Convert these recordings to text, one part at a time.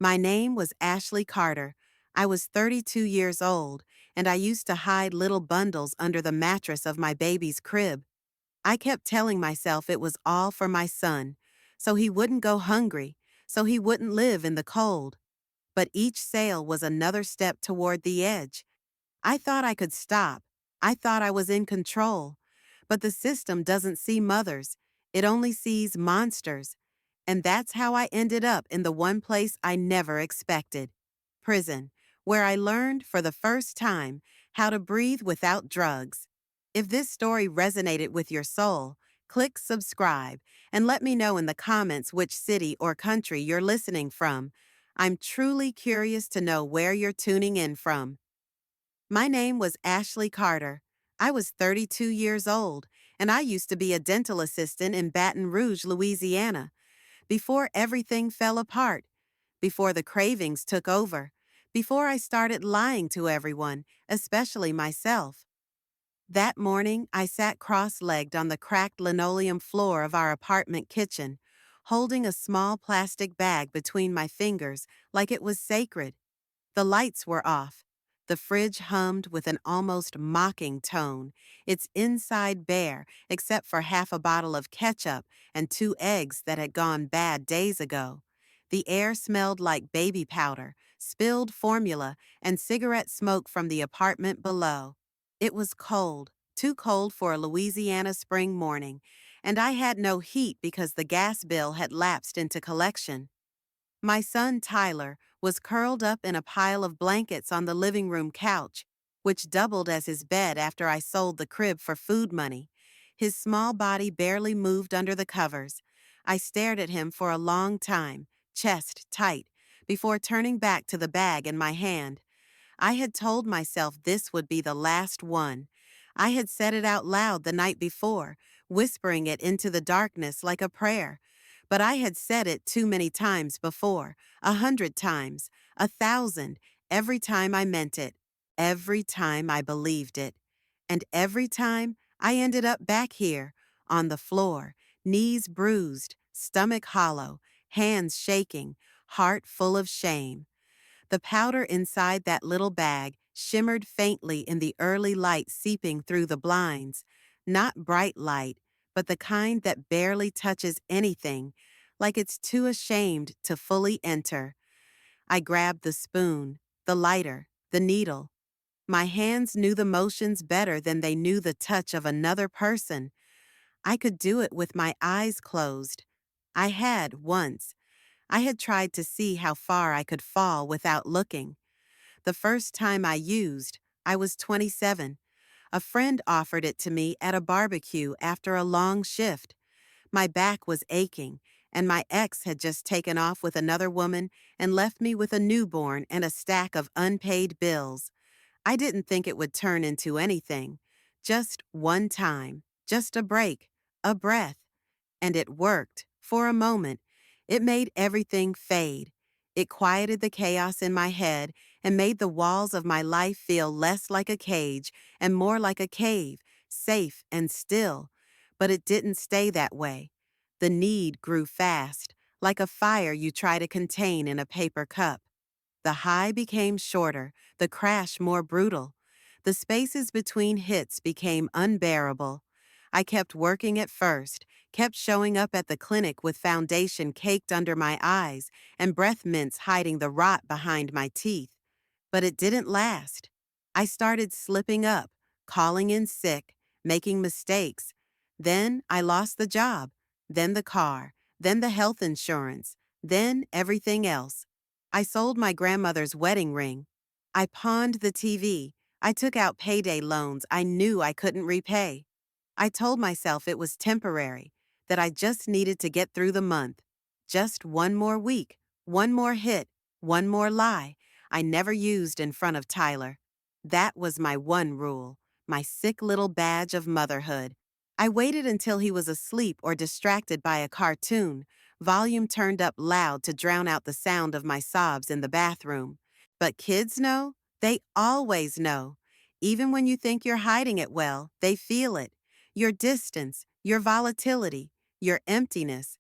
My name was Ashley Carter. I was 32 years old, and I used to hide little bundles under the mattress of my baby's crib. I kept telling myself it was all for my son, so he wouldn't go hungry, so he wouldn't live in the cold. But each sale was another step toward the edge. I thought I could stop. I thought I was in control. But the system doesn't see mothers, it only sees monsters. And that's how I ended up in the one place I never expected: prison, where I learned for the first time how to breathe without drugs. If this story resonated with your soul, click subscribe and let me know in the comments which city or country you're listening from. I'm truly curious to know where you're tuning in from. My name was Ashley Carter. I was 32 years old, and I used to be a dental assistant in Baton Rouge, Louisiana, before everything fell apart, before the cravings took over, before I started lying to everyone, especially myself. That morning, I sat cross-legged on the cracked linoleum floor of our apartment kitchen, holding a small plastic bag between my fingers like it was sacred. The lights were off. The fridge hummed with an almost mocking tone, its inside bare except for half a bottle of ketchup and 2 eggs that had gone bad days ago. The air smelled like baby powder, spilled formula, and cigarette smoke from the apartment below. It was cold, too cold for a Louisiana spring morning, and I had no heat because the gas bill had lapsed into collection. My son Tyler was curled up in a pile of blankets on the living room couch, which doubled as his bed after I sold the crib for food money. His small body barely moved under the covers. I stared at him for a long time, chest tight, before turning back to the bag in my hand. I had told myself this would be the last one. I had said it out loud the night before, whispering it into the darkness like a prayer. But I had said it too many times before, 100 times, 1,000, every time I meant it, every time I believed it. And every time I ended up back here, on the floor, knees bruised, stomach hollow, hands shaking, heart full of shame. The powder inside that little bag shimmered faintly in the early light seeping through the blinds, not bright light, but the kind that barely touches anything, like it's too ashamed to fully enter. I grabbed the spoon, the lighter, the needle. My hands knew the motions better than they knew the touch of another person. I could do it with my eyes closed. I had once. I had tried to see how far I could fall without looking. The first time I used, I was 27. A friend offered it to me at a barbecue after a long shift. My back was aching, and my ex had just taken off with another woman and left me with a newborn and a stack of unpaid bills. I didn't think it would turn into anything. Just one time, just a break, a breath. And it worked, for a moment. It made everything fade. It quieted the chaos in my head and made the walls of my life feel less like a cage and more like a cave, safe and still. But it didn't stay that way. The need grew fast, like a fire you try to contain in a paper cup. The high became shorter, the crash more brutal. The spaces between hits became unbearable. I kept working at first, kept showing up at the clinic with foundation caked under my eyes and breath mints hiding the rot behind my teeth. But it didn't last. I started slipping up, calling in sick, making mistakes. Then I lost the job, then the car, then the health insurance, then everything else. I sold my grandmother's wedding ring. I pawned the TV. I took out payday loans I knew I couldn't repay. I told myself it was temporary, that I just needed to get through the month. Just one more week, one more hit, one more lie I never used in front of Tyler. That was my one rule, my sick little badge of motherhood. I waited until he was asleep or distracted by a cartoon, volume turned up loud to drown out the sound of my sobs in the bathroom. But kids know? They always know. Even when you think you're hiding it well, they feel it. Your distance, your volatility, your emptiness.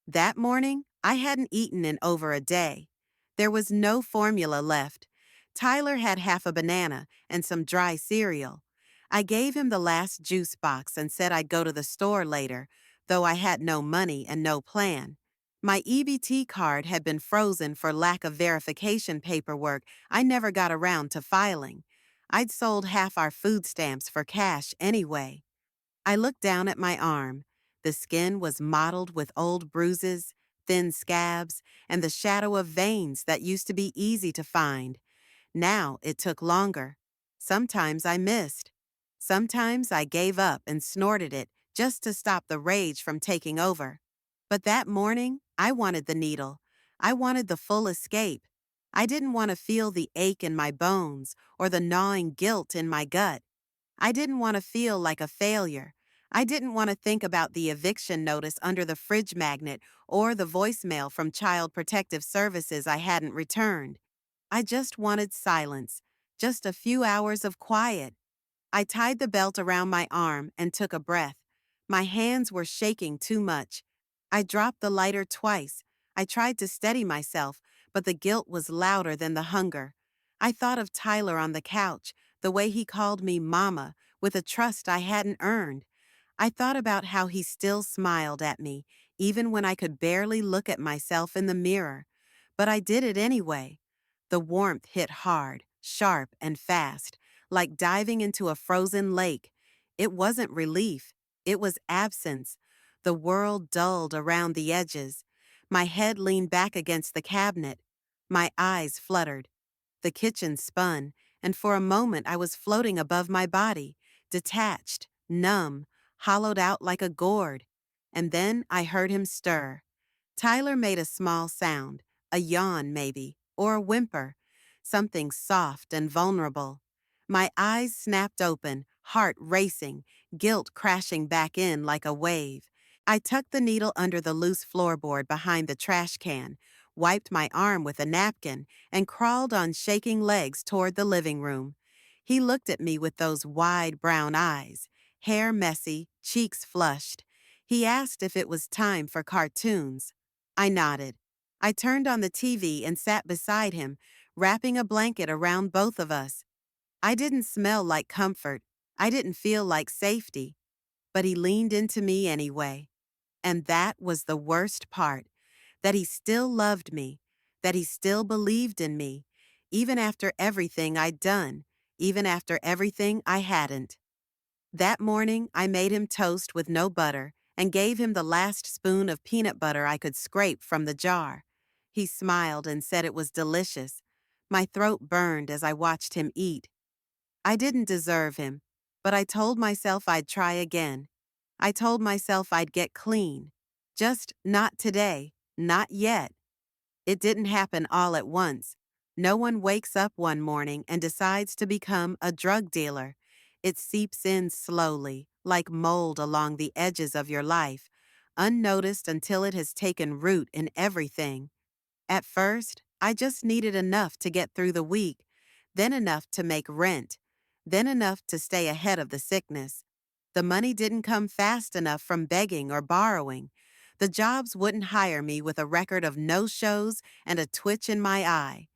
That morning, I hadn't eaten in over a day. There was no formula left. Tyler had half a banana and some dry cereal. I gave him the last juice box and said I'd go to the store later, though I had no money and no plan. My EBT card had been frozen for lack of verification paperwork I never got around to filing. I'd sold half our food stamps for cash anyway. I looked down at my arm. The skin was mottled with old bruises, thin scabs, and the shadow of veins that used to be easy to find. Now it took longer. Sometimes I missed. Sometimes I gave up and snorted it just to stop the rage from taking over. But that morning, I wanted the needle. I wanted the full escape. I didn't want to feel the ache in my bones or the gnawing guilt in my gut. I didn't want to feel like a failure. I didn't want to think about the eviction notice under the fridge magnet or the voicemail from Child Protective Services I hadn't returned. I just wanted silence, just a few hours of quiet. I tied the belt around my arm and took a breath. My hands were shaking too much. I dropped the lighter twice. I tried to steady myself, but the guilt was louder than the hunger. I thought of Tyler on the couch, the way he called me Mama, with a trust I hadn't earned. I thought about how he still smiled at me, even when I could barely look at myself in the mirror. But I did it anyway. The warmth hit hard, sharp, and fast, like diving into a frozen lake. It wasn't relief, it was absence. The world dulled around the edges. My head leaned back against the cabinet. My eyes fluttered. The kitchen spun, and for a moment I was floating above my body, detached, numb, hollowed out like a gourd. And then I heard him stir. Tyler made a small sound, a yawn maybe, or a whimper, something soft and vulnerable. My eyes snapped open, heart racing, guilt crashing back in like a wave. I tucked the needle under the loose floorboard behind the trash can, wiped my arm with a napkin, and crawled on shaking legs toward the living room. He looked at me with those wide brown eyes, hair messy, cheeks flushed. He asked if it was time for cartoons. I nodded. I turned on the TV and sat beside him, wrapping a blanket around both of us. I didn't smell like comfort. I didn't feel like safety. But he leaned into me anyway. And that was the worst part, that he still loved me, that he still believed in me, even after everything I'd done, even after everything I hadn't. That morning, I made him toast with no butter and gave him the last spoon of peanut butter I could scrape from the jar. He smiled and said it was delicious. My throat burned as I watched him eat. I didn't deserve him, but I told myself I'd try again. I told myself I'd get clean. Just not today, not yet. It didn't happen all at once. No one wakes up one morning and decides to become a drug dealer. It seeps in slowly, like mold along the edges of your life, unnoticed until it has taken root in everything. At first, I just needed enough to get through the week, then enough to make rent, then enough to stay ahead of the sickness. The money didn't come fast enough from begging or borrowing. The jobs wouldn't hire me with a record of no-shows and a twitch in my eye.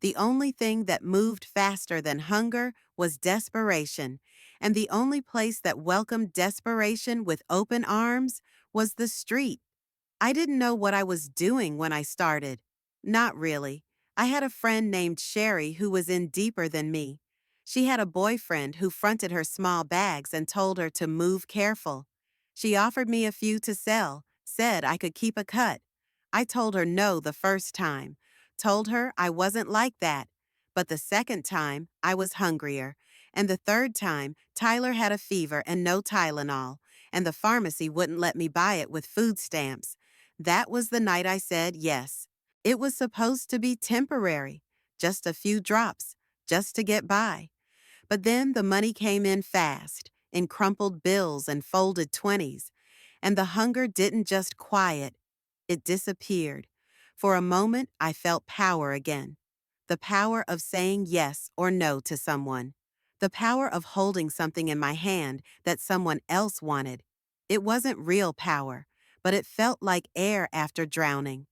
The only thing that moved faster than hunger was desperation, and the only place that welcomed desperation with open arms was the street. I didn't know what I was doing when I started. Not really. I had a friend named Sherry who was in deeper than me. She had a boyfriend who fronted her small bags and told her to move careful. She offered me a few to sell, said I could keep a cut. I told her no the first time, told her I wasn't like that. But the second time, I was hungrier. And the third time, Tyler had a fever and no Tylenol, and the pharmacy wouldn't let me buy it with food stamps. That was the night I said yes. It was supposed to be temporary, just a few drops, just to get by. But then the money came in fast, in crumpled bills and folded 20s, and the hunger didn't just quiet, it disappeared. For a moment, I felt power again. The power of saying yes or no to someone. The power of holding something in my hand that someone else wanted. It wasn't real power, but it felt like air after drowning.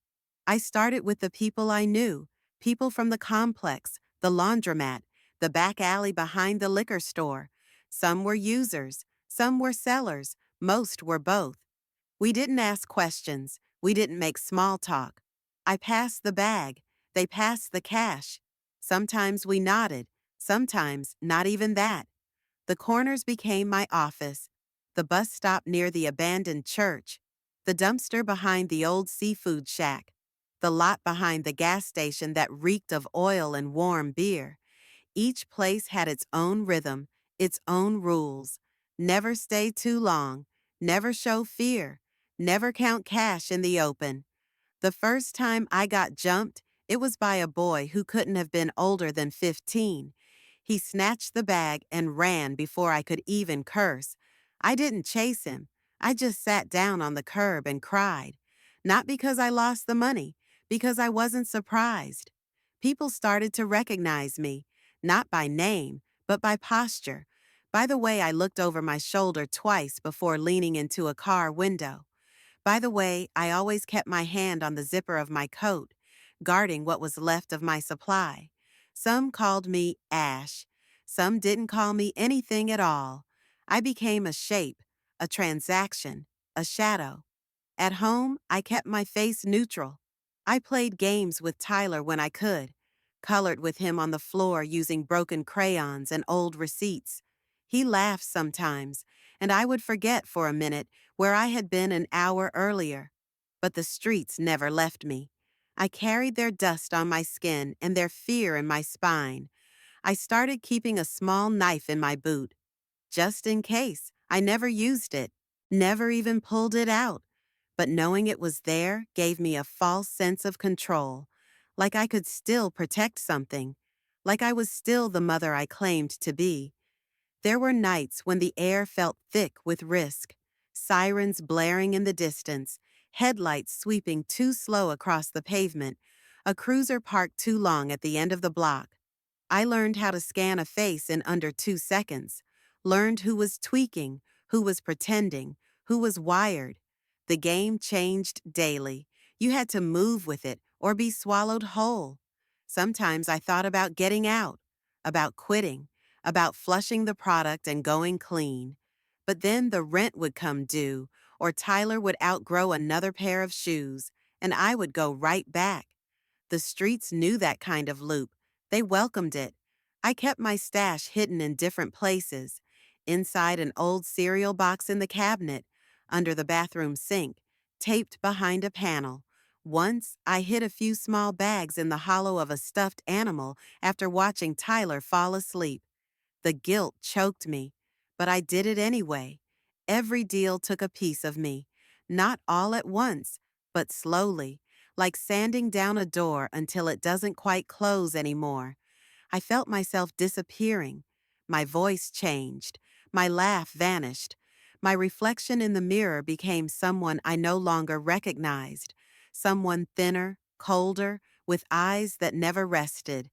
I started with the people I knew, People from the complex, the laundromat, the back alley behind the liquor store. Some were users, some were sellers, most were both. We didn't ask questions. We didn't make small talk. I passed the bag. They passed the cash. Sometimes we nodded. Sometimes not even that. The corners became my office. The bus stop near the abandoned church. The dumpster behind the old seafood shack. The lot behind the gas station that reeked of oil and warm beer. Each place had its own rhythm, its own rules. Never stay too long. Never show fear. Never count cash in the open. The first time I got jumped, it was by a boy who couldn't have been older than 15. He snatched the bag and ran before I could even curse. I didn't chase him. I just sat down on the curb and cried. Not because I lost the money, because I wasn't surprised. People started to recognize me, not by name, but by posture, by the way I looked over my shoulder twice before leaning into a car window. By the way, I always kept my hand on the zipper of my coat, guarding what was left of my supply. Some called me Ash. Some didn't call me anything at all. I became a shape, a transaction, a shadow. At home, I kept my face neutral. I played games with Tyler when I could, colored with him on the floor using broken crayons and old receipts. He laughed sometimes, and I would forget for a minute where I had been an hour earlier. But the streets never left me. I carried their dust on my skin and their fear in my spine. I started keeping a small knife in my boot, just in case. I never used it, never even pulled it out. But knowing it was there gave me a false sense of control, like I could still protect something, like I was still the mother I claimed to be. There were nights when the air felt thick with risk, sirens blaring in the distance, headlights sweeping too slow across the pavement, a cruiser parked too long at the end of the block. I learned how to scan a face in under 2 seconds, learned who was tweaking, who was pretending, who was wired. The game changed daily. You had to move with it or be swallowed whole. Sometimes I thought about getting out, about quitting, about flushing the product and going clean. But then the rent would come due, or Tyler would outgrow another pair of shoes, and I would go right back. The streets knew that kind of loop. They welcomed it. I kept my stash hidden in different places, inside an old cereal box in the cabinet, under the bathroom sink, taped behind a panel. Once, I hid a few small bags in the hollow of a stuffed animal after watching Tyler fall asleep. The guilt choked me, but I did it anyway. Every deal took a piece of me, not all at once, but slowly, like sanding down a door until it doesn't quite close anymore. I felt myself disappearing. My voice changed. My laugh vanished. My reflection in the mirror became someone I no longer recognized, someone thinner, colder, with eyes that never rested.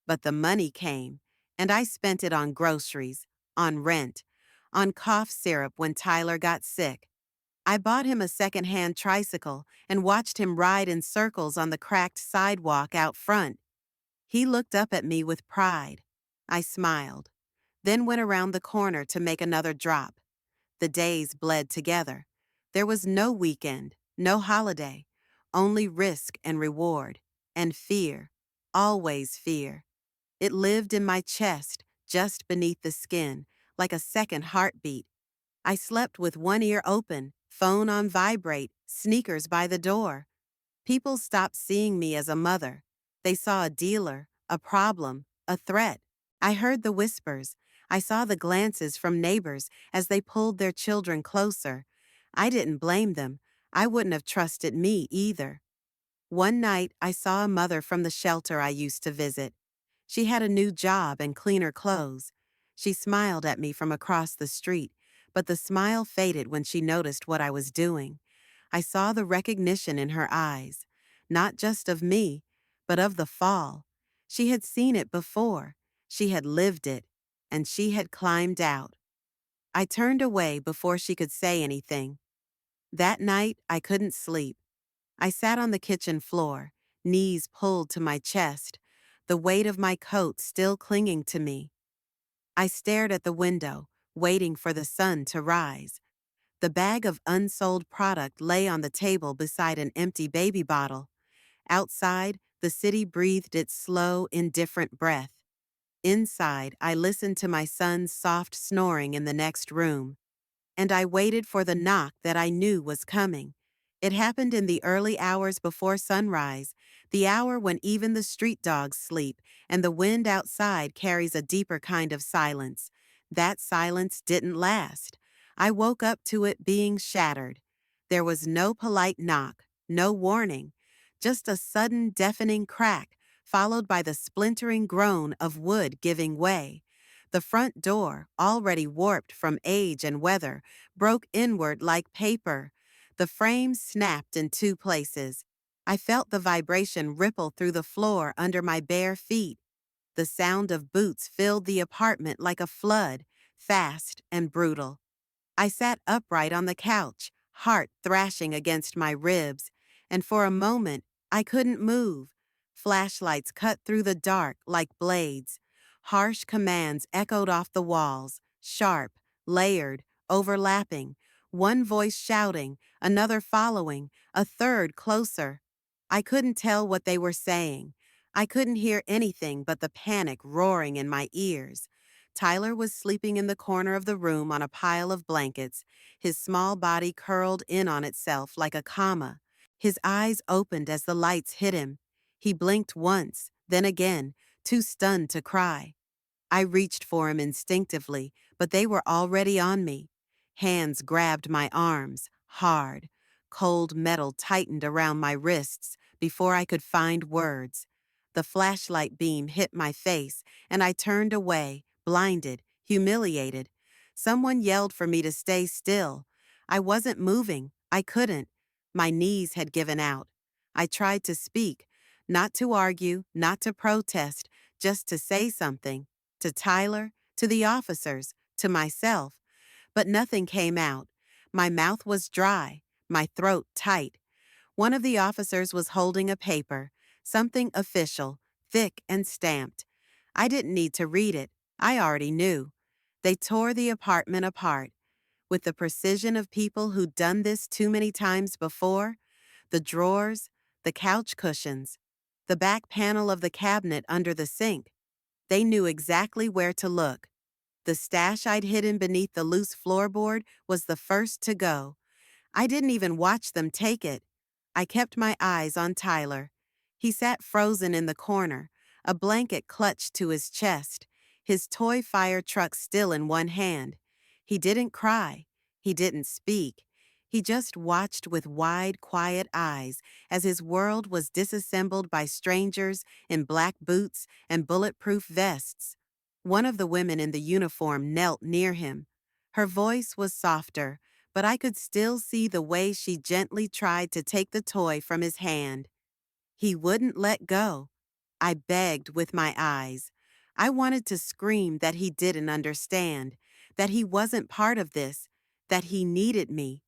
But the money came, and I spent it on groceries, on rent, on cough syrup when Tyler got sick. I bought him a second-hand tricycle and watched him ride in circles on the cracked sidewalk out front. He looked up at me with pride. I smiled, then went around the corner to make another drop. The days bled together. There was no weekend, no holiday, only risk and reward, and fear, always fear. It lived in my chest, just beneath the skin, like a second heartbeat. I slept with one ear open, phone on vibrate, sneakers by the door. People stopped seeing me as a mother. They saw a dealer, a problem, a threat. I heard the whispers. I saw the glances from neighbors as they pulled their children closer. I didn't blame them. I wouldn't have trusted me either. One night, I saw a mother from the shelter I used to visit. She had a new job and cleaner clothes. She smiled at me from across the street, but the smile faded when she noticed what I was doing. I saw the recognition in her eyes, not just of me, but of the fall. She had seen it before. She had lived it, and she had climbed out. I turned away before she could say anything. That night, I couldn't sleep. I sat on the kitchen floor, knees pulled to my chest, the weight of my coat still clinging to me. I stared at the window, waiting for the sun to rise. The bag of unsold product lay on the table beside an empty baby bottle. Outside, the city breathed its slow, indifferent breath. Inside, I listened to my son's soft snoring in the next room. And I waited for the knock that I knew was coming. It happened in the early hours before sunrise, the hour when even the street dogs sleep and the wind outside carries a deeper kind of silence. That silence didn't last. I woke up to it being shattered. There was no polite knock, no warning, just a sudden deafening crack, followed by the splintering groan of wood giving way. The front door, already warped from age and weather, broke inward like paper. The frame snapped in two places. I felt the vibration ripple through the floor under my bare feet. The sound of boots filled the apartment like a flood, fast and brutal. I sat upright on the couch, heart thrashing against my ribs, and for a moment I couldn't move. Flashlights cut through the dark like blades. Harsh commands echoed off the walls, sharp, layered, overlapping. One voice shouting, another following, a third closer. I couldn't tell what they were saying. I couldn't hear anything but the panic roaring in my ears. Tyler was sleeping in the corner of the room on a pile of blankets, his small body curled in on itself like a comma. His eyes opened as the lights hit him. He blinked once, then again, too stunned to cry. I reached for him instinctively, but they were already on me. Hands grabbed my arms, hard. Cold metal tightened around my wrists before I could find words. The flashlight beam hit my face, and I turned away, blinded, humiliated. Someone yelled for me to stay still. I wasn't moving. I couldn't. My knees had given out. I tried to speak, not to argue, not to protest, just to say something. To Tyler, to the officers, to myself. But nothing came out. My mouth was dry, my throat tight. One of the officers was holding a paper, something official, thick and stamped. I didn't need to read it. I already knew. They tore the apartment apart. With the precision of people who'd done this too many times before, the drawers, the couch cushions, the back panel of the cabinet under the sink. They knew exactly where to look. The stash I'd hidden beneath the loose floorboard was the first to go. I didn't even watch them take it. I kept my eyes on Tyler. He sat frozen in the corner, a blanket clutched to his chest, his toy fire truck still in one hand. He didn't cry. He didn't speak. He just watched with wide, quiet eyes as his world was disassembled by strangers in black boots and bulletproof vests. One of the women in the uniform knelt near him. Her voice was softer, but I could still see the way she gently tried to take the toy from his hand. He wouldn't let go. I begged with my eyes. I wanted to scream that he didn't understand, that he wasn't part of this, that he needed me.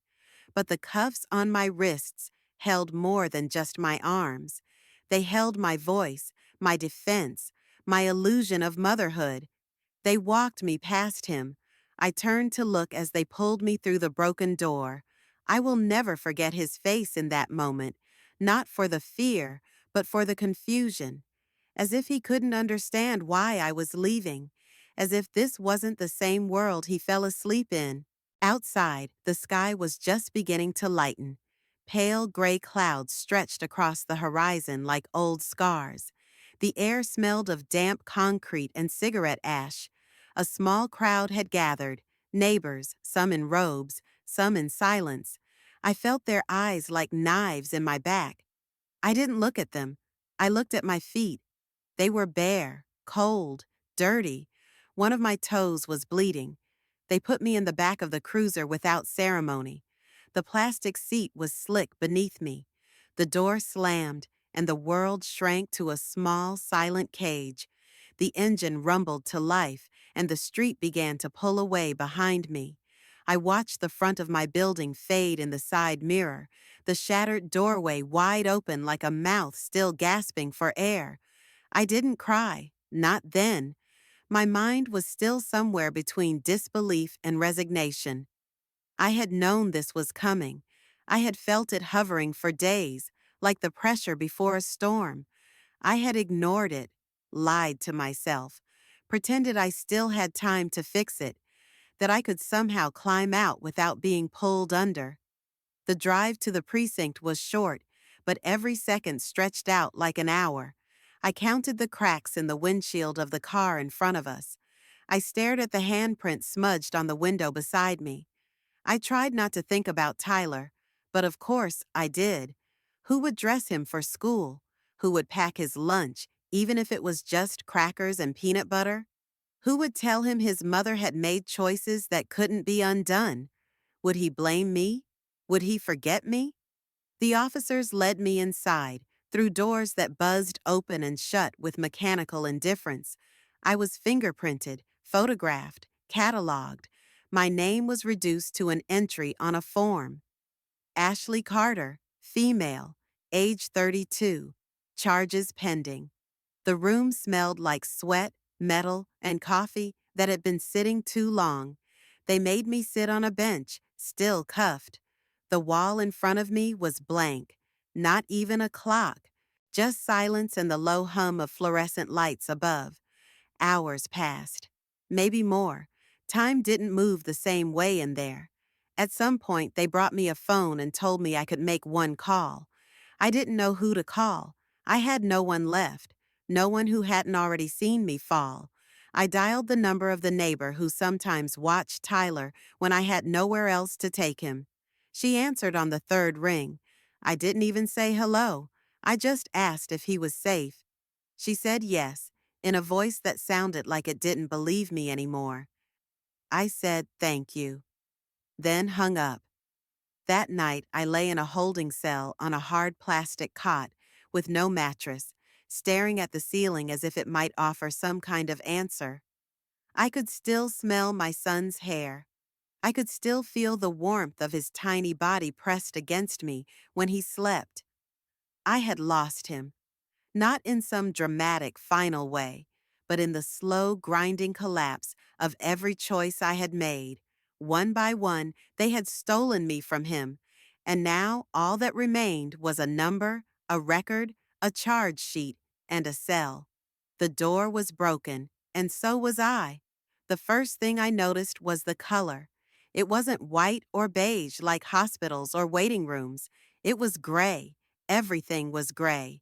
But the cuffs on my wrists held more than just my arms. They held my voice, my defense, my illusion of motherhood. They walked me past him. I turned to look as they pulled me through the broken door. I will never forget his face in that moment, not for the fear, but for the confusion. As if he couldn't understand why I was leaving, as if this wasn't the same world he fell asleep in. Outside, the sky was just beginning to lighten. Pale gray clouds stretched across the horizon like old scars. The air smelled of damp concrete and cigarette ash. A small crowd had gathered, neighbors, some in robes, some in silence. I felt their eyes like knives in my back. I didn't look at them. I looked at my feet. They were bare, cold, dirty. One of my toes was bleeding. They put me in the back of the cruiser without ceremony. The plastic seat was slick beneath me. The door slammed, and the world shrank to a small, silent cage. The engine rumbled to life, and the street began to pull away behind me. I watched the front of my building fade in the side mirror, the shattered doorway wide open like a mouth still gasping for air. I didn't cry, not then. My mind was still somewhere between disbelief and resignation. I had known this was coming. I had felt it hovering for days, like the pressure before a storm. I had ignored it, lied to myself, pretended I still had time to fix it, that I could somehow climb out without being pulled under. The drive to the precinct was short, but every second stretched out like an hour. I counted the cracks in the windshield of the car in front of us. I stared at the handprint smudged on the window beside me. I tried not to think about Tyler, but of course I did. Who would dress him for school? Who would pack his lunch, even if it was just crackers and peanut butter? Who would tell him his mother had made choices that couldn't be undone? Would he blame me? Would he forget me? The officers led me inside, through doors that buzzed open and shut with mechanical indifference. I was fingerprinted, photographed, cataloged. My name was reduced to an entry on a form. Ashley Carter, female, age 32, charges pending. The room smelled like sweat, metal, and coffee that had been sitting too long. They made me sit on a bench, still cuffed. The wall in front of me was blank, not even a clock, just silence and the low hum of fluorescent lights above. Hours passed. Maybe more. Time didn't move the same way in there. At some point, they brought me a phone and told me I could make one call. I didn't know who to call. I had no one left. No one who hadn't already seen me fall. I dialed the number of the neighbor who sometimes watched Tyler when I had nowhere else to take him. She answered on the third ring. I didn't even say hello. I just asked if he was safe. She said yes, in a voice that sounded like it didn't believe me anymore. I said thank you, then hung up. That night, I lay in a holding cell on a hard plastic cot with no mattress, staring at the ceiling as if it might offer some kind of answer. I could still smell my son's hair. I could still feel the warmth of his tiny body pressed against me when he slept. I had lost him. Not in some dramatic final way, but in the slow grinding collapse of every choice I had made. One by one, they had stolen me from him, and now all that remained was a number, a record, a charge sheet, and a cell. The door was broken, and so was I. The first thing I noticed was the color. It wasn't white or beige like hospitals or waiting rooms. It was gray. Everything was gray.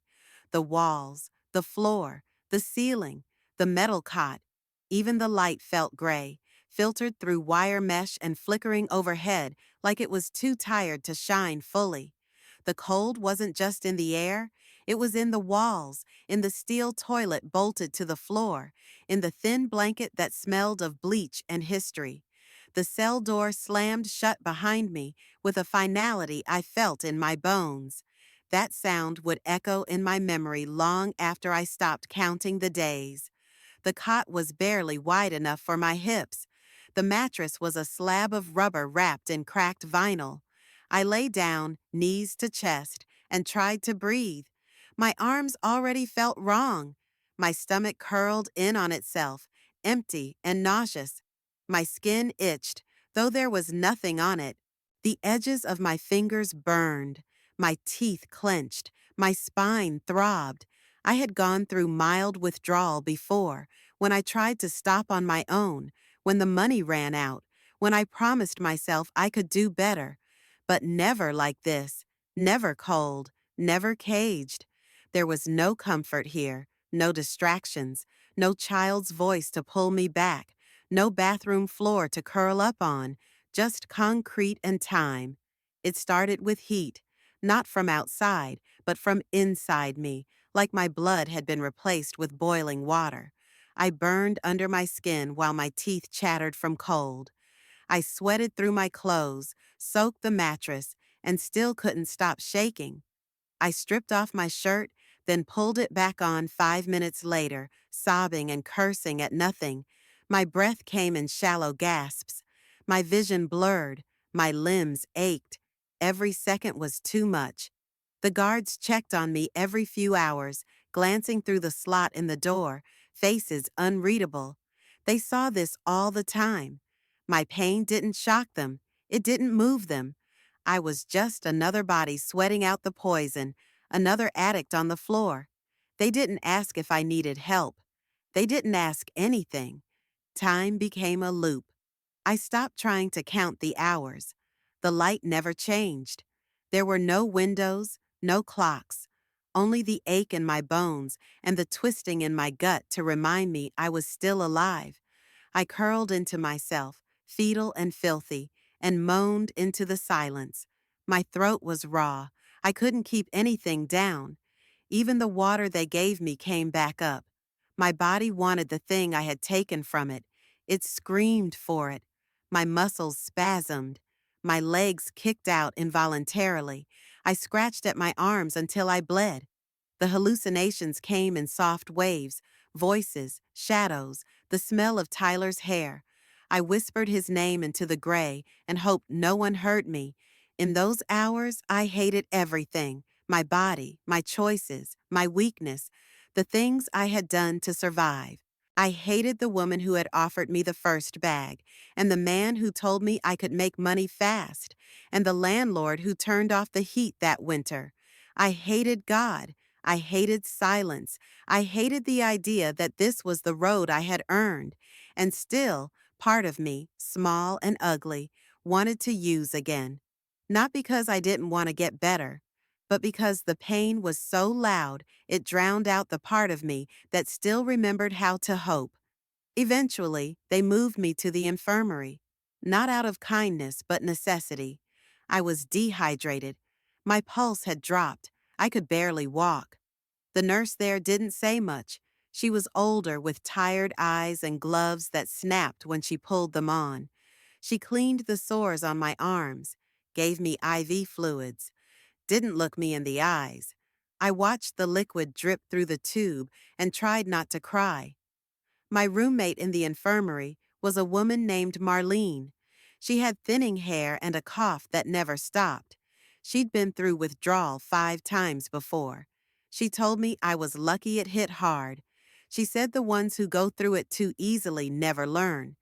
The walls, the floor, the ceiling, the metal cot. Even the light felt gray, filtered through wire mesh and flickering overhead like it was too tired to shine fully. The cold wasn't just in the air, it was in the walls, in the steel toilet bolted to the floor, in the thin blanket that smelled of bleach and history. The cell door slammed shut behind me with a finality I felt in my bones. That sound would echo in my memory long after I stopped counting the days. The cot was barely wide enough for my hips. The mattress was a slab of rubber wrapped in cracked vinyl. I lay down, knees to chest, and tried to breathe. My arms already felt wrong. My stomach curled in on itself, empty and nauseous. My skin itched, though there was nothing on it. The edges of my fingers burned. My teeth clenched. My spine throbbed. I had gone through mild withdrawal before, when I tried to stop on my own, when the money ran out, when I promised myself I could do better. But never like this, never cold, never caged. There was no comfort here, no distractions, no child's voice to pull me back, no bathroom floor to curl up on, just concrete and time. It started with heat, not from outside, but from inside me, like my blood had been replaced with boiling water. I burned under my skin while my teeth chattered from cold. I sweated through my clothes, soaked the mattress, and still couldn't stop shaking. I stripped off my shirt, then pulled it back on 5 minutes later, sobbing and cursing at nothing. My breath came in shallow gasps. My vision blurred, my limbs ached. Every second was too much. The guards checked on me every few hours, glancing through the slot in the door, faces unreadable. They saw this all the time. My pain didn't shock them. It didn't move them. I was just another body sweating out the poison, another addict on the floor. They didn't ask if I needed help. They didn't ask anything. Time became a loop. I stopped trying to count the hours. The light never changed. There were no windows, no clocks, only the ache in my bones and the twisting in my gut to remind me I was still alive. I curled into myself, fetal and filthy, and moaned into the silence. My throat was raw. I couldn't keep anything down. Even the water they gave me came back up. My body wanted the thing I had taken from it. It screamed for it. My muscles spasmed. My legs kicked out involuntarily. I scratched at my arms until I bled. The hallucinations came in soft waves, voices, shadows, the smell of Tyler's hair. I whispered his name into the gray and hoped no one heard me. In those hours, I hated everything: my body, my choices, my weakness, the things I had done to survive. I hated the woman who had offered me the first bag, and the man who told me I could make money fast, and the landlord who turned off the heat that winter. I hated God. I hated silence. I hated the idea that this was the road I had earned. And still, part of me, small and ugly, wanted to use again. Not because I didn't want to get better, but because the pain was so loud it drowned out the part of me that still remembered how to hope. Eventually, they moved me to the infirmary, not out of kindness but necessity. I was dehydrated. My pulse had dropped. I could barely walk. The nurse there didn't say much. She was older with tired eyes and gloves that snapped when she pulled them on. She cleaned the sores on my arms, gave me IV fluids, didn't look me in the eyes. I watched the liquid drip through the tube and tried not to cry. My roommate in the infirmary was a woman named Marlene. She had thinning hair and a cough that never stopped. She'd been through withdrawal 5 times before. She told me I was lucky it hit hard. She said the ones who go through it too easily never learn.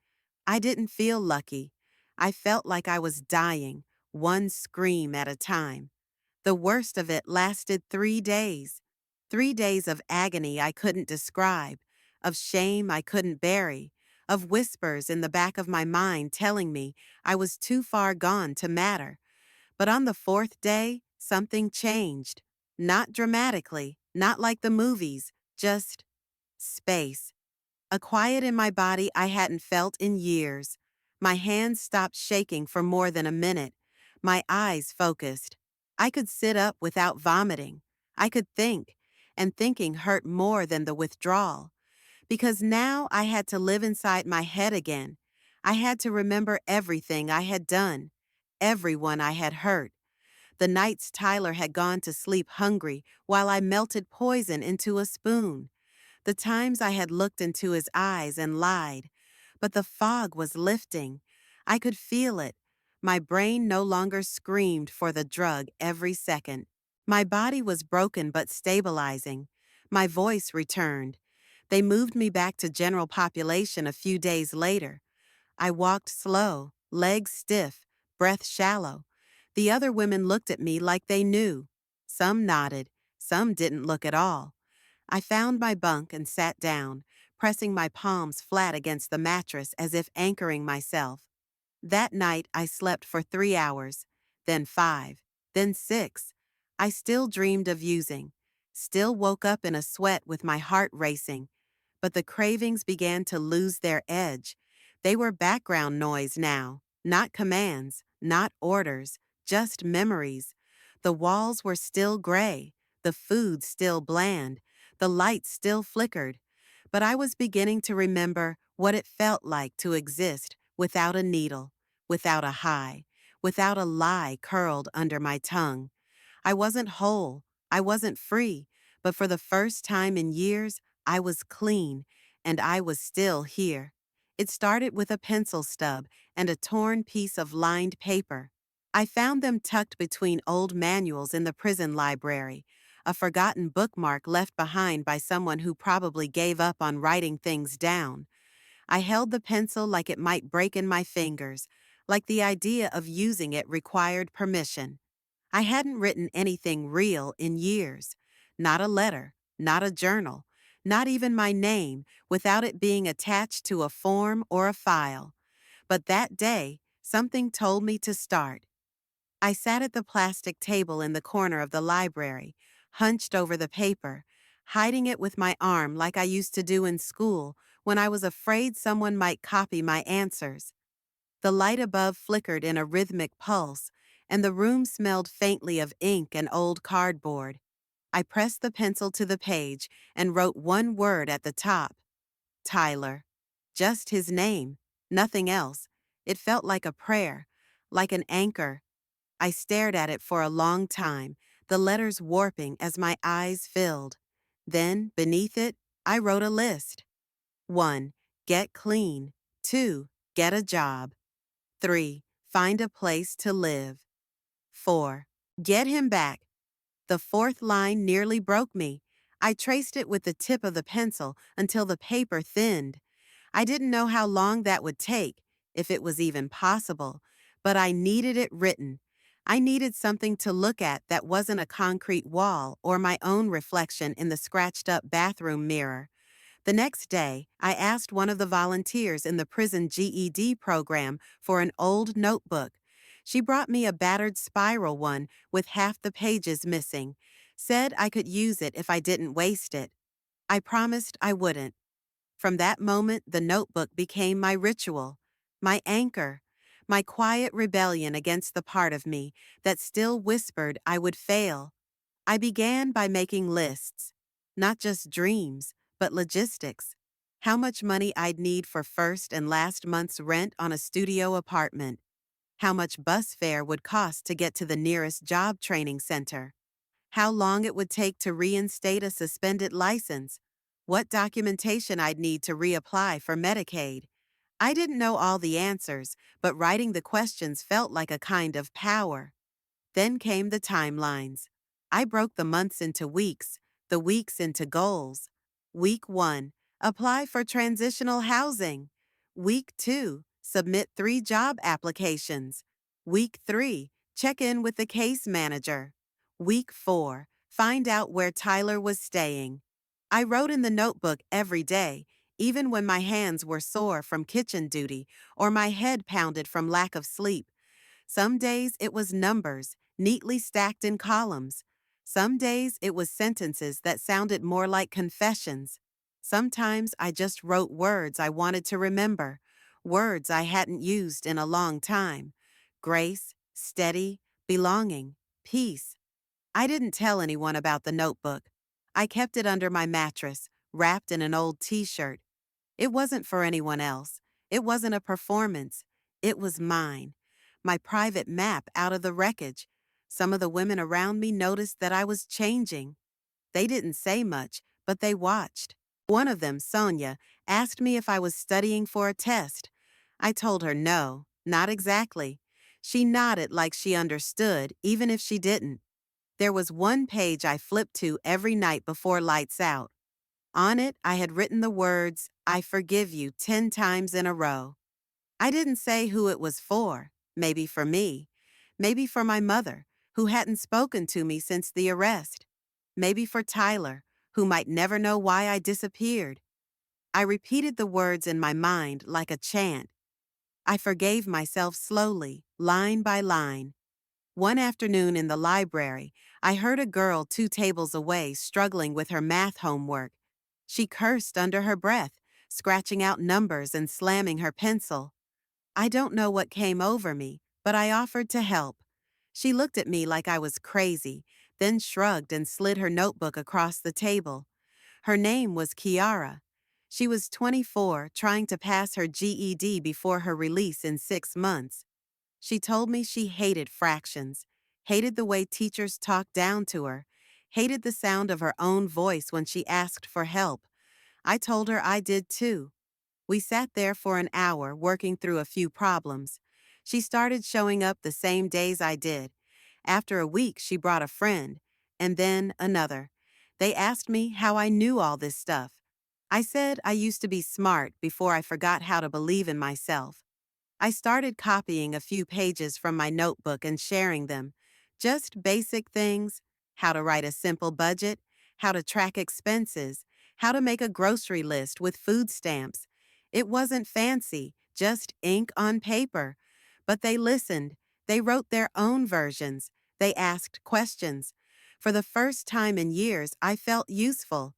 I didn't feel lucky. I felt like I was dying, one scream at a time. The worst of it lasted 3 days. 3 days of agony I couldn't describe, of shame I couldn't bury, of whispers in the back of my mind telling me I was too far gone to matter. But on the fourth day, something changed. Not dramatically, not like the movies, just space. A quiet in my body I hadn't felt in years. My hands stopped shaking for more than a minute. My eyes focused. I could sit up without vomiting. I could think, and thinking hurt more than the withdrawal. Because now I had to live inside my head again. I had to remember everything I had done, everyone I had hurt. The nights Tyler had gone to sleep hungry while I melted poison into a spoon. The times I had looked into his eyes and lied. But the fog was lifting. I could feel it. My brain no longer screamed for the drug every second. My body was broken but stabilizing. My voice returned. They moved me back to general population a few days later. I walked slow, legs stiff, breath shallow. The other women looked at me like they knew. Some nodded, some didn't look at all. I found my bunk and sat down, pressing my palms flat against the mattress as if anchoring myself. That night I slept for 3 hours, then 5, then 6. I still dreamed of using, still woke up in a sweat with my heart racing. But the cravings began to lose their edge. They were background noise now, not commands, not orders, just memories. The walls were still gray, the food still bland, the lights still flickered. But I was beginning to remember what it felt like to exist without a needle, without a high, without a lie curled under my tongue. I wasn't whole, I wasn't free, but for the first time in years, I was clean, and I was still here. It started with a pencil stub and a torn piece of lined paper. I found them tucked between old manuals in the prison library, a forgotten bookmark left behind by someone who probably gave up on writing things down. I held the pencil like it might break in my fingers, like the idea of using it required permission. I hadn't written anything real in years. Not a letter, not a journal, not even my name without it being attached to a form or a file. But that day, something told me to start. I sat at the plastic table in the corner of the library, hunched over the paper, hiding it with my arm like I used to do in school when I was afraid someone might copy my answers. The light above flickered in a rhythmic pulse, and the room smelled faintly of ink and old cardboard. I pressed the pencil to the page and wrote one word at the top: Tyler. Just his name, nothing else. It felt like a prayer, like an anchor. I stared at it for a long time, the letters warping as my eyes filled. Then, beneath it, I wrote a list. 1. Get clean. 2. Get a job. 3. Find a place to live. 4. Get him back. The fourth line nearly broke me. I traced it with the tip of the pencil until the paper thinned. I didn't know how long that would take, if it was even possible, but I needed it written. I needed something to look at that wasn't a concrete wall or my own reflection in the scratched-up bathroom mirror. The next day, I asked one of the volunteers in the prison GED program for an old notebook. She brought me a battered spiral one with half the pages missing, said I could use it if I didn't waste it. I promised I wouldn't. From that moment, the notebook became my ritual, my anchor, my quiet rebellion against the part of me that still whispered I would fail. I began by making lists, not just dreams, but logistics. How much money I'd need for first and last month's rent on a studio apartment. How much bus fare would cost to get to the nearest job training center. How long it would take to reinstate a suspended license. What documentation I'd need to reapply for Medicaid. I didn't know all the answers, but writing the questions felt like a kind of power. Then came the timelines. I broke the months into weeks, the weeks into goals. Week 1, apply for transitional housing. Week 2, submit 3 job applications. Week 3, check in with the case manager. Week 4, find out where Tyler was staying. I wrote in the notebook every day, even when my hands were sore from kitchen duty or my head pounded from lack of sleep. Some days it was numbers, neatly stacked in columns. Some days it was sentences that sounded more like confessions. Sometimes I just wrote words I wanted to remember, words I hadn't used in a long time. Grace, steady, belonging, peace. I didn't tell anyone about the notebook. I kept it under my mattress, wrapped in an old t-shirt. It wasn't for anyone else. It wasn't a performance. It was mine. My private map out of the wreckage. Some of the women around me noticed that I was changing. They didn't say much, but they watched. One of them, Sonia, asked me if I was studying for a test. I told her no, not exactly. She nodded like she understood, even if she didn't. There was one page I flipped to every night before lights out. On it, I had written the words, I forgive you, 10 times in a row. I didn't say who it was for. Maybe for me. Maybe for my mother, who hadn't spoken to me since the arrest. Maybe for Tyler, who might never know why I disappeared. I repeated the words in my mind like a chant. I forgave myself slowly, line by line. One afternoon in the library, I heard a girl 2 tables away struggling with her math homework. She cursed under her breath, scratching out numbers and slamming her pencil. I don't know what came over me, but I offered to help. She looked at me like I was crazy, then shrugged and slid her notebook across the table. Her name was Kiara. She was 24, trying to pass her GED before her release in 6 months. She told me she hated fractions, hated the way teachers talked down to her, hated the sound of her own voice when she asked for help. I told her I did too. We sat there for an hour working through a few problems. She started showing up the same days I did. After a week, she brought a friend, and then another. They asked me how I knew all this stuff. I said I used to be smart before I forgot how to believe in myself. I started copying a few pages from my notebook and sharing them. Just basic things: how to write a simple budget, how to track expenses, how to make a grocery list with food stamps. It wasn't fancy, just ink on paper. But they listened. They wrote their own versions. They asked questions. For the first time in years, I felt useful.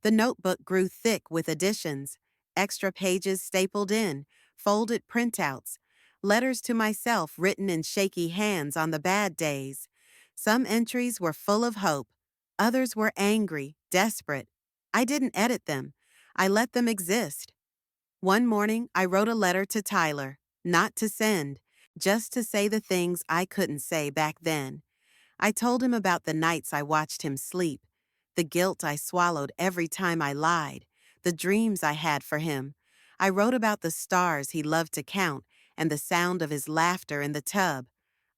The notebook grew thick with additions, extra pages stapled in, folded printouts, letters to myself written in shaky hands on the bad days. Some entries were full of hope. Others were angry, desperate. I didn't edit them. I let them exist. One morning, I wrote a letter to Tyler, not to send, just to say the things I couldn't say back then. I told him about the nights I watched him sleep, the guilt I swallowed every time I lied, the dreams I had for him. I wrote about the stars he loved to count and the sound of his laughter in the tub.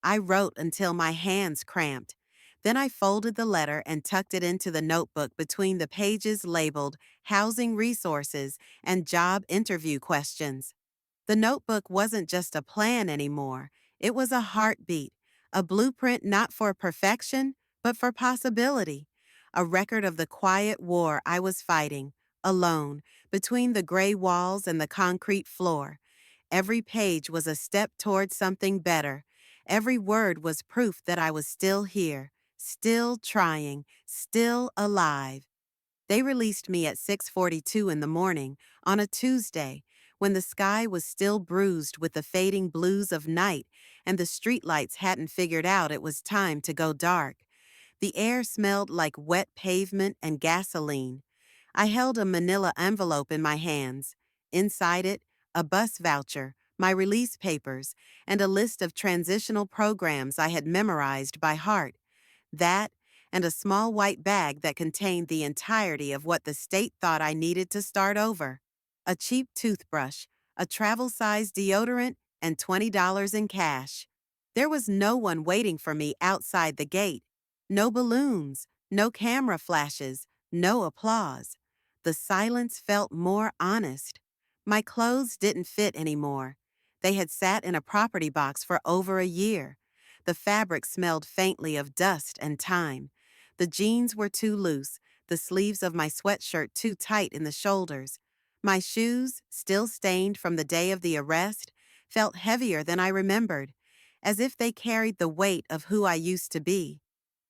I wrote until my hands cramped. Then I folded the letter and tucked it into the notebook between the pages labeled Housing Resources and Job Interview Questions. The notebook wasn't just a plan anymore. It was a heartbeat, a blueprint not for perfection, but for possibility. A record of the quiet war I was fighting, alone, between the gray walls and the concrete floor. Every page was a step toward something better. Every word was proof that I was still here, still trying, still alive. They released me at 6:42 in the morning on a Tuesday, when the sky was still bruised with the fading blues of night and the streetlights hadn't figured out it was time to go dark. The air smelled like wet pavement and gasoline. I held a manila envelope in my hands. Inside it, a bus voucher, my release papers, and a list of transitional programs I had memorized by heart. That, and a small white bag that contained the entirety of what the state thought I needed to start over. A cheap toothbrush, a travel-sized deodorant, and $20 in cash. There was no one waiting for me outside the gate. No balloons, no camera flashes, no applause. The silence felt more honest. My clothes didn't fit anymore. They had sat in a property box for over a year. The fabric smelled faintly of dust and time. The jeans were too loose, the sleeves of my sweatshirt too tight in the shoulders. My shoes, still stained from the day of the arrest, felt heavier than I remembered, as if they carried the weight of who I used to be.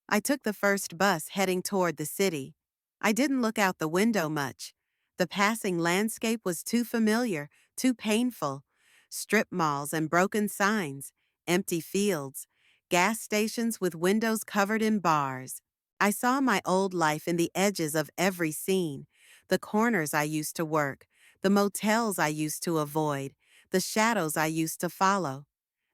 I took the first bus heading toward the city. I didn't look out the window much. The passing landscape was too familiar, too painful. Strip malls and broken signs, empty fields, gas stations with windows covered in bars. I saw my old life in the edges of every scene, the corners I used to work, the motels I used to avoid, the shadows I used to follow.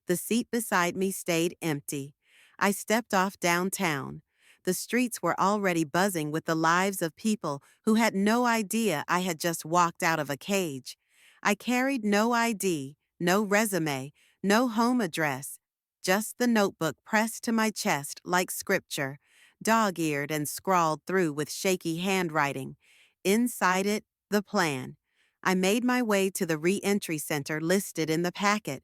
The seat beside me stayed empty. I stepped off downtown. The streets were already buzzing with the lives of people who had no idea I had just walked out of a cage. I carried no ID, no resume, no home address, just the notebook pressed to my chest like scripture, dog-eared and scrawled through with shaky handwriting. Inside it, the plan. I made my way to the re-entry center listed in the packet.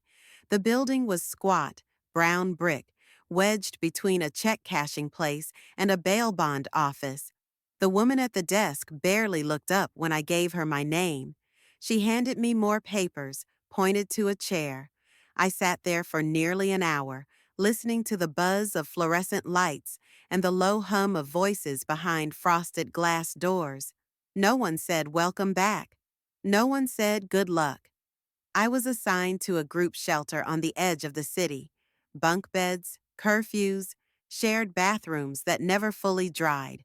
The building was squat, brown brick, wedged between a check-cashing place and a bail bond office. The woman at the desk barely looked up when I gave her my name. She handed me more papers, pointed to a chair. I sat there for nearly an hour, listening to the buzz of fluorescent lights and the low hum of voices behind frosted glass doors. No one said welcome back. No one said good luck. I was assigned to a group shelter on the edge of the city. Bunk beds, curfews, shared bathrooms that never fully dried.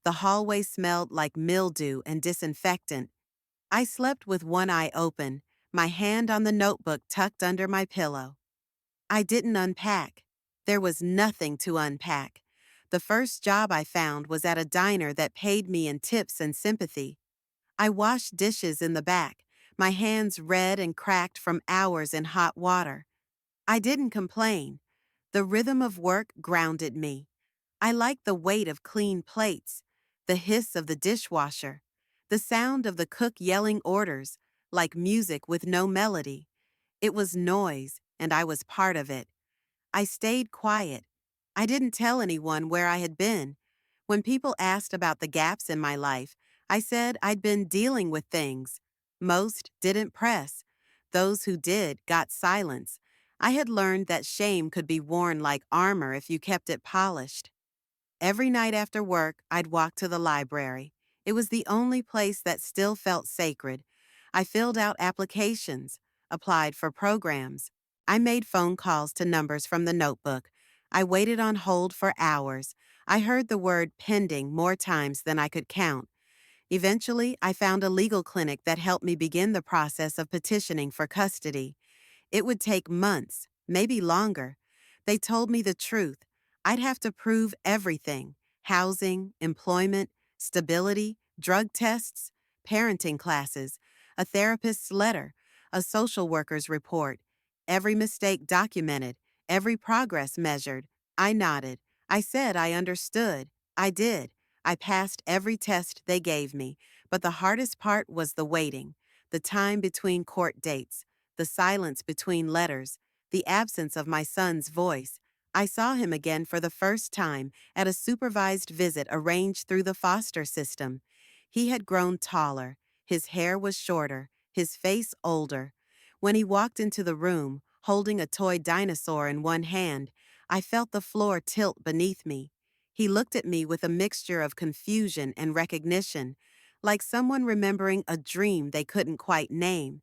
The hallway smelled like mildew and disinfectant. I slept with one eye open, my hand on the notebook tucked under my pillow. I didn't unpack. There was nothing to unpack. The first job I found was at a diner that paid me in tips and sympathy. I washed dishes in the back, my hands red and cracked from hours in hot water. I didn't complain. The rhythm of work grounded me. I liked the weight of clean plates, the hiss of the dishwasher, the sound of the cook yelling orders, like music with no melody. It was noise, and I was part of it. I stayed quiet. I didn't tell anyone where I had been. When people asked about the gaps in my life, I said I'd been dealing with things. Most didn't press. Those who did got silence. I had learned that shame could be worn like armor if you kept it polished. Every night after work, I'd walk to the library. It was the only place that still felt sacred. I filled out applications, applied for programs. I made phone calls to numbers from the notebook. I waited on hold for hours. I heard the word pending more times than I could count. Eventually, I found a legal clinic that helped me begin the process of petitioning for custody. It would take months, maybe longer. They told me the truth. I'd have to prove everything: housing, employment, stability, drug tests, parenting classes, a therapist's letter, a social worker's report, every mistake documented, every progress measured. I nodded. I said I understood. I did. I passed every test they gave me, but the hardest part was the waiting, the time between court dates, the silence between letters, the absence of my son's voice. I saw him again for the first time at a supervised visit arranged through the foster system. He had grown taller, his hair was shorter, his face older. When he walked into the room, holding a toy dinosaur in one hand, I felt the floor tilt beneath me. He looked at me with a mixture of confusion and recognition, like someone remembering a dream they couldn't quite name.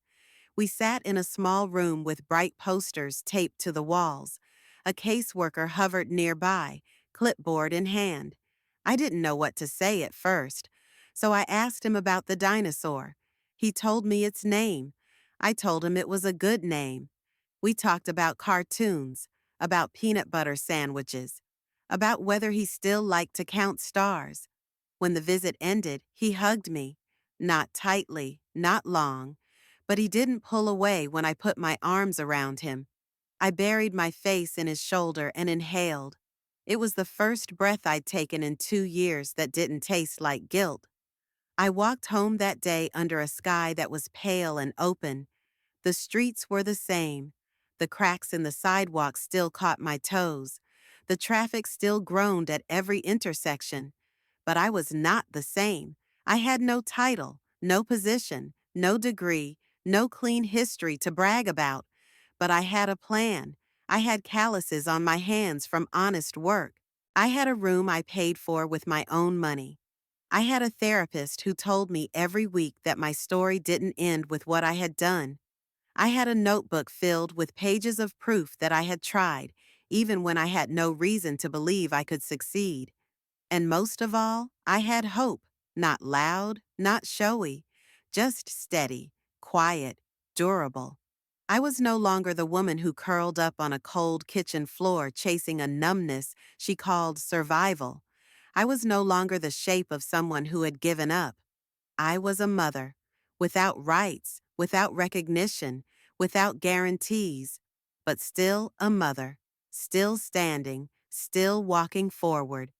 We sat in a small room with bright posters taped to the walls. A caseworker hovered nearby, clipboard in hand. I didn't know what to say at first, so I asked him about the dinosaur. He told me its name. I told him it was a good name. We talked about cartoons, about peanut butter sandwiches, about whether he still liked to count stars. When the visit ended, he hugged me. Not tightly, not long, but he didn't pull away when I put my arms around him. I buried my face in his shoulder and inhaled. It was the first breath I'd taken in 2 years that didn't taste like guilt. I walked home that day under a sky that was pale and open. The streets were the same. The cracks in the sidewalk still caught my toes. The traffic still groaned at every intersection. But I was not the same. I had no title, no position, no degree, no clean history to brag about. But I had a plan. I had calluses on my hands from honest work. I had a room I paid for with my own money. I had a therapist who told me every week that my story didn't end with what I had done. I had a notebook filled with pages of proof that I had tried, even when I had no reason to believe I could succeed. And most of all, I had hope, not loud, not showy, just steady, quiet, durable. I was no longer the woman who curled up on a cold kitchen floor chasing a numbness she called survival. I was no longer the shape of someone who had given up. I was a mother, without rights, without recognition, without guarantees, but still a mother, still standing, still walking forward.